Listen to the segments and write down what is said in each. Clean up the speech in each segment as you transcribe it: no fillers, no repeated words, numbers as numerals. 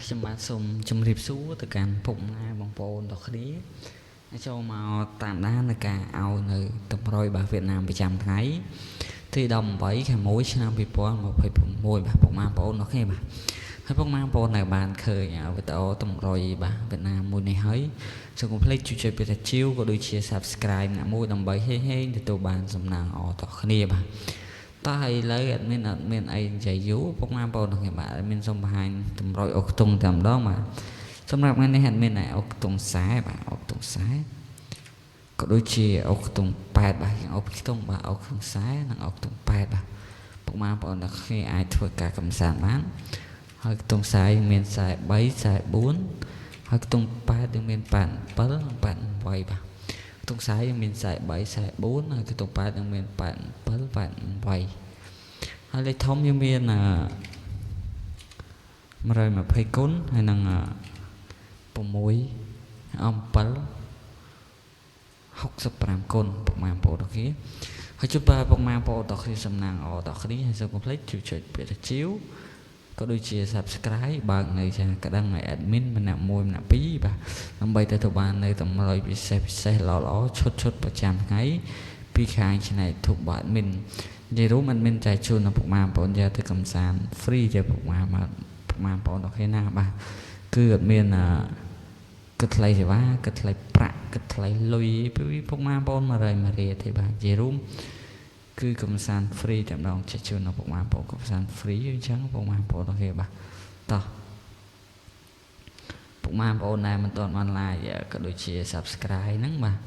ខ្ញុំបាទសូមជម្រាបសួរទៅកាន់ពុកម៉ែបងប្អូនទាំងគ្នាចូលមកតាមដាននៃការឲ្យនៅតម្រុយបាទវៀតណាមប្រចាំថ្ងៃទី18ខែ1ឆ្នាំ2026បាទពុកម៉ែបងប្អូនទាំងគ្នាបាទហើយពុកម៉ែបងប្អូននៅបានឃើញវីដេអូតម្រុយបាទវៀតណាមមួយនេះហើយសូមកុំភ្លេចជួយបិទជាវក៏ដូចជា Subscribe អ្នកមួយដើម្បីហេងទទួលបានសំណាងល្អតគ្នាបាទតោះឥឡូវអត់មានអីនិយាយយូរពុកម៉ែបងប្អូនទាំងគ្នាបាទអត់មានសូមបង្ហាញតម្រុយអុកខ្ទង់តែម្ដងបាទសម្រាប់ថ្ងៃនេះអត់មានអុកខ្ទង់ខ្សែបាទអុកខ្ទង់ខ្សែក៏ដូចជាអុកខ្ទង់8បាទអុកខ្ទង់បាទអុកខ្ទង់ខ្សែនិងអុកខ្ទង់8បាទពុកម៉ែបងប្អូនទាំងគ្នាអាចធ្វើការកំសាន្តបានហើយខ្ទង់ខ្សែមានខ្សែ3ខ្សែ4ហើយខ្ទង់8យើងមាន87និង88បាទខ្ទង់ខ្សែយើងមានខ្សែ3ខ្សែ4ហើយខ្ទង់8យើងមាន87 88ហើយលេខធំយើងមាន120គុណហើយនឹង65គុណពុកម៉ែបងប្អូនទាំងគ្នាហើយជួបបាទពុកម៉ែបងប្អូនទាំងគ្នាសំណាងល្អទាំងគ្នាហើយសូមកុំភ្លេចជួយចុចពាក្យជាវក៏ដូចជា Subscribe បើកនៅចាក្តឹងឲ្យ admin ម្នាក់1ម្នាក់2បាទដើម្បីទទួលបាននៅតម្រុយពិសេសល្អឈុតប្រចាំថ្ងៃពីខាង Channel YouTube បាទ admin និយាយរួម admin ចែកជូនដល់ពុកម៉ែបងប្អូនយកទៅកំសាន្ត free ទៅពុកម៉ែបងប្អូនទាំងគ្នាណាបាទគឺអត់មានគិតថ្លៃសេវាគិតថ្លៃប្រាក់គិតថ្លៃលុយពីពុកម៉ែបងប្អូន100រៀលទេបាទនិយាយរួមគឺកំសាន្ត free តែម្ដងចែកជូនដល់ពុកម៉ែបងប្អូនកំសាន្ត free អញ្ចឹងពុកម៉ែបងប្អូនទាំងគ្នាបាទតោះពុកម៉ែបងប្អូនដែលមិនទាន់បាន like ក៏ដូចជា Subscribe ហ្នឹងបាទ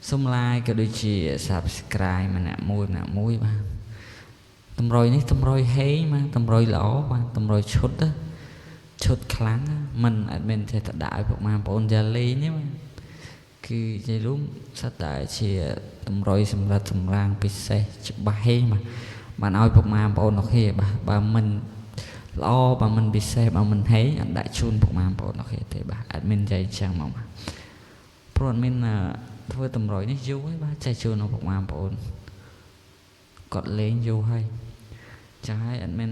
សូម like ក៏ដូចជា Subscribe ម្នាក់មួយបាទតម្រុយនេះតម្រុយហេងបាទតម្រុយល្អបាទតម្រុយឈុតខ្លាំងមិនអត់មានចេះតែដាក់ឲ្យពុកម៉ែបងប្អូនយ៉ាលេងទេបាទគឺនិយាយរួមសិតតែជាតម្រុយសម្រាប់សម្រាងពិសេសច្បាស់ហេងបាទបានឲ្យពុកម៉ែបងប្អូនទាំងគ្នាបាទបើមិនល្អបើមិនពិសេសបើមិនហេងអត់ដាក់ជូនពុកម៉ែបងប្អូនទាំងគ្នាទេបាទអត់មាននិយាយចឹងមកបាទព្រោះអត់មានធ្វើតម្រុយនេះយូរហើយបាទចែកជូនដល់ពុកម៉ែបងប្អូនគាត់លេងយូរហើយចាហើយអត់មាន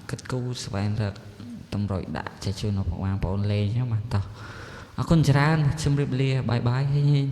គិតគូរស្វែងរកតម្រុយដាក់ចែកជូនដល់ពុកម៉ែបងប្អូនលេងចឹងបាទតោះអរគុណច្រើនជម្រាបលាបាយបាយហេង